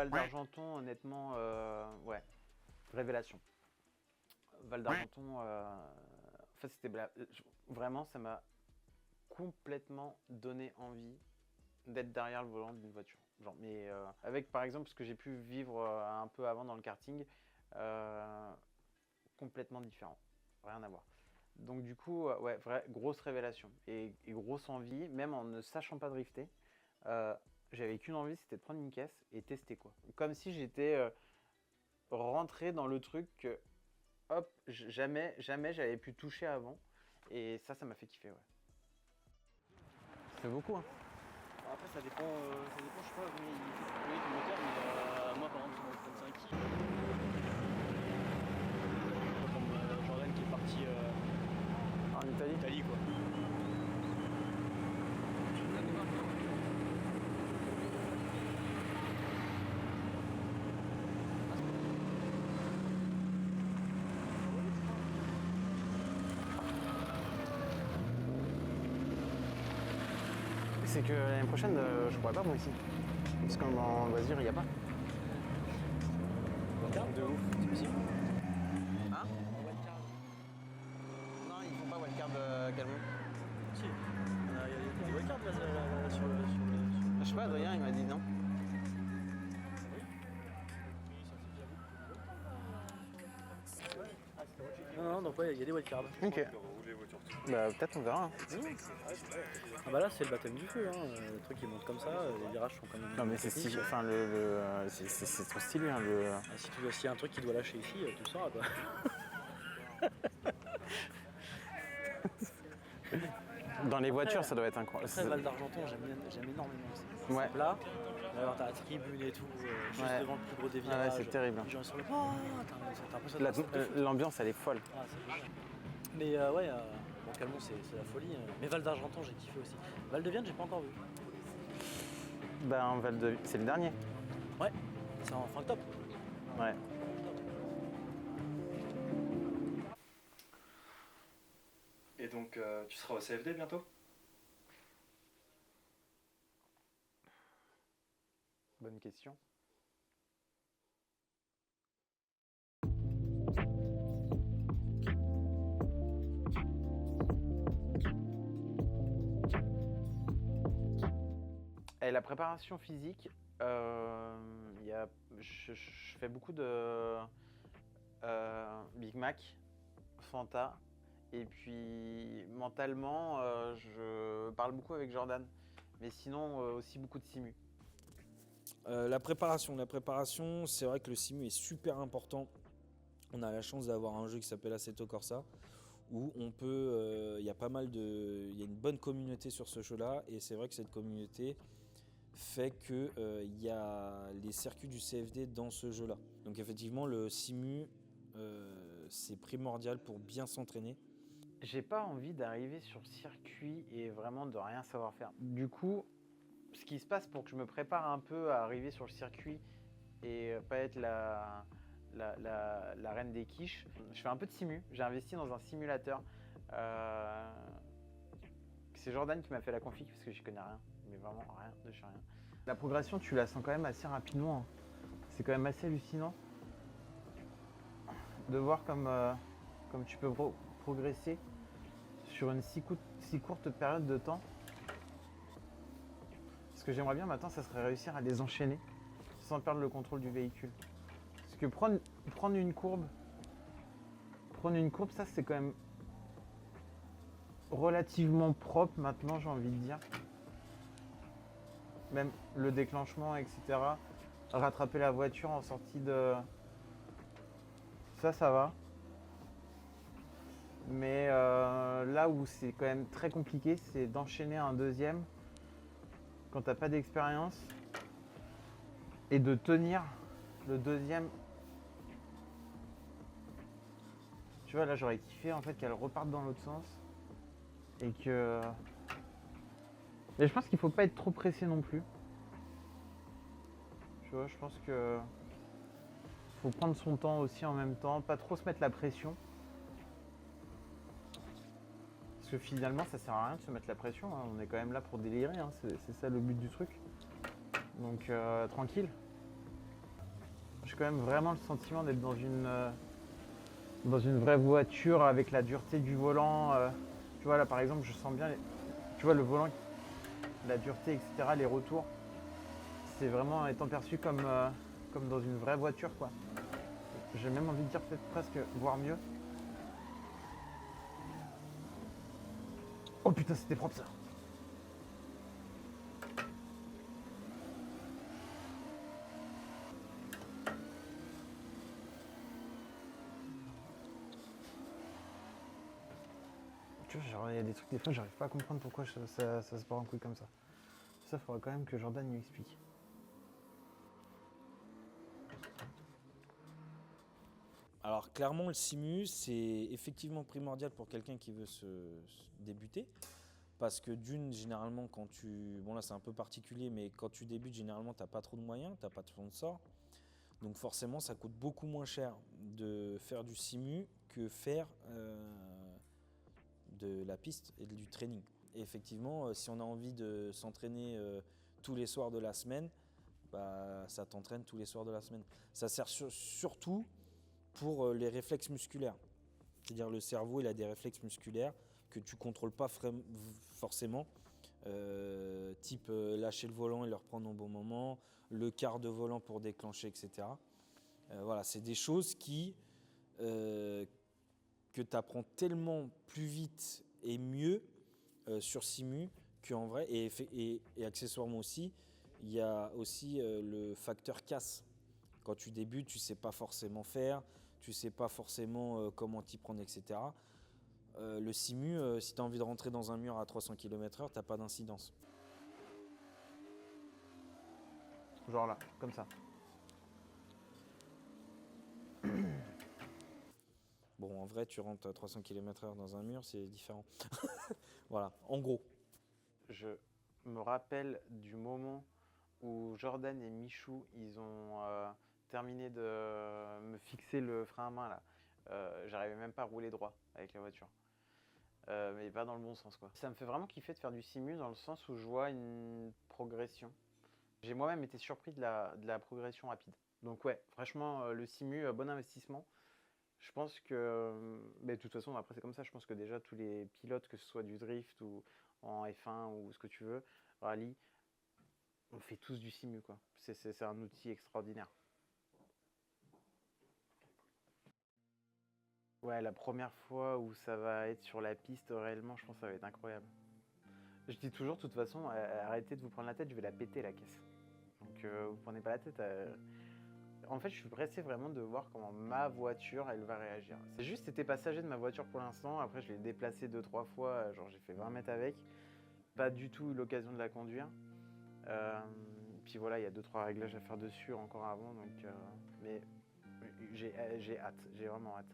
Val d'Argenton, honnêtement, ouais, révélation. Val d'Argenton, en fait, vraiment, ça m'a complètement donné envie d'être derrière le volant d'une voiture. Genre, mais avec, par exemple, ce que j'ai pu vivre un peu avant dans le karting, complètement différent, rien à voir. Donc du coup, ouais, grosse révélation et grosse envie, même en ne sachant pas drifter. J'avais qu'une envie, c'était de prendre une caisse et tester quoi. Comme si j'étais rentré dans le truc que, hop, jamais j'avais pu toucher avant. Et ça m'a fait kiffer, ouais. C'est beaucoup, hein. Après, ça dépend, je sais pas combien il fait tourner ton moteur, mais moi, par exemple, sur mon 35 kg, comme Jordan qui est parti En Italie, quoi. C'est que l'année prochaine, je pourrais pas moi ici. Parce qu'en loisir, il n'y a pas. De ouf, c'est possible. Hein? Non, ils font pas wildcard Calmont. Si. Il y a des wildcards là sur le. Je sais pas, Adrien, il m'a dit non. Non, donc ouais, il y a des wildcards. Ok. Bah peut-être on verra. Hein. Ah bah là, c'est le baptême du feu, hein. Le truc il monte comme ça, les virages sont quand même. Non mais c'est stylé, enfin c'est trop stylé hein, Ah, s'il y a un truc qui doit lâcher ici, tu le sauras quoi. Dans les voitures ça doit être incroyable. Après Val d'Argenton, j'aime énormément ça. Ouais. C'est plat, alors t'as la tribune et tout, juste Ouais. devant le plus gros des Ah virages. ouais, c'est terrible. Les gens sont là, oh, t'as l'impression de L'ambiance elle est folle. Ah, c'est génial. Mais ouais, bon, Calmont c'est la folie. Mais Val d'Argenton j'ai kiffé aussi. Val de Vienne j'ai pas encore vu. Ben c'est le dernier. Ouais, c'est en fin octobre. Ouais. Et donc, tu seras au CFD bientôt? Bonne question. Et la préparation physique, je fais beaucoup de Big Mac, Fanta, et puis mentalement, je parle beaucoup avec Jordan, mais sinon aussi beaucoup de simu. La préparation, c'est vrai que le simu est super important. On a la chance d'avoir un jeu qui s'appelle Assetto Corsa où on peut, il y a une bonne communauté sur ce jeu-là et c'est vrai que cette communauté fait que il y a les circuits du CFD dans ce jeu-là. Donc effectivement, le simu, c'est primordial pour bien s'entraîner. J'ai pas envie d'arriver sur le circuit et vraiment de rien savoir faire. Du coup, ce qui se passe pour que je me prépare un peu à arriver sur le circuit et pas être la reine des quiches, je fais un peu de simu. J'ai investi dans un simulateur. C'est Jordan qui m'a fait la config parce que j'y connais rien, mais vraiment rien de chez rien. La progression, tu la sens quand même assez rapidement. Hein. C'est quand même assez hallucinant de voir comme tu peux progresser sur une si courte période de temps. Ce que j'aimerais bien maintenant, ça serait réussir à les enchaîner sans perdre le contrôle du véhicule. Parce que prendre une courbe, ça c'est quand même relativement propre maintenant, j'ai envie de dire. Même le déclenchement, etc. Rattraper la voiture en sortie de... Ça va. Mais là où c'est quand même très compliqué, c'est d'enchaîner un deuxième quand t'as pas d'expérience et de tenir le deuxième. Tu vois, là j'aurais kiffé en fait qu'elle reparte dans l'autre sens et que... Mais je pense qu'il faut pas être trop pressé non plus. Tu vois, je pense que faut prendre son temps aussi en même temps, pas trop se mettre la pression. Parce que finalement ça sert à rien de se mettre la pression, hein. On est quand même là pour délirer, hein. C'est ça le but du truc. Donc tranquille. quand même vraiment le sentiment d'être dans une vraie voiture avec la dureté du volant. Tu vois là par exemple je sens bien, tu vois le volant, la dureté etc. Les retours, c'est vraiment étant perçu comme dans une vraie voiture quoi. J'ai même envie de dire peut-être presque voire mieux. Oh putain c'était propre ça. Tu vois, genre, il y a des trucs, des fois, j'arrive pas à comprendre pourquoi ça se part en couille comme ça. Ça, faudrait quand même que Jordan lui explique. Alors clairement le simu c'est effectivement primordial pour quelqu'un qui veut se débuter parce que d'une généralement quand tu bon là c'est un peu particulier mais quand tu débutes généralement t'as pas trop de moyens, t'as pas de sponsor donc forcément ça coûte beaucoup moins cher de faire du simu que faire de la piste et du training. Et effectivement si on a envie de s'entraîner tous les soirs de la semaine, bah, ça t'entraîne tous les soirs de la semaine. Ça sert surtout pour les réflexes musculaires. C'est-à-dire le cerveau, il a des réflexes musculaires que tu ne contrôles pas forcément. Type lâcher le volant et le reprendre au bon moment, le quart de volant pour déclencher, etc. Voilà, c'est des choses que tu apprends tellement plus vite et mieux sur simu qu'en vrai. Et accessoirement aussi, il y a aussi le facteur casse. Quand tu débutes, tu ne sais pas forcément faire, tu ne sais pas forcément comment t'y prendre, etc. Le simu, si tu as envie de rentrer dans un mur à 300 km/h, tu n'as pas d'incidence. Genre là, comme ça. Bon, en vrai, tu rentres à 300 km/h dans un mur, c'est différent. Voilà, en gros. Je me rappelle du moment où Jordan et Michou, ils ont terminé de me fixer le frein à main là. J'arrivais même pas à rouler droit avec la voiture. Mais pas dans le bon sens quoi. Ça me fait vraiment kiffer de faire du simu dans le sens où je vois une progression. J'ai moi-même été surpris de la progression rapide. Donc ouais, franchement, le simu, bon investissement. Je pense que, mais de toute façon, après c'est comme ça, je pense que déjà tous les pilotes, que ce soit du drift ou en F1 ou ce que tu veux, rallye, on fait tous du simu quoi. C'est un outil extraordinaire. Ouais, la première fois où ça va être sur la piste réellement, je pense que ça va être incroyable. Je dis toujours, de toute façon, arrêtez de vous prendre la tête, je vais la péter la caisse. Donc vous prenez pas la tête. En fait, je suis pressé vraiment de voir comment ma voiture, elle va réagir. C'est juste, c'était passager de ma voiture pour l'instant. Après, je l'ai déplacée 2-3 fois. Genre, j'ai fait 20 mètres avec. Pas du tout eu l'occasion de la conduire. Puis voilà, il y a 2-3 réglages à faire dessus encore avant. Donc, mais j'ai hâte. J'ai vraiment hâte.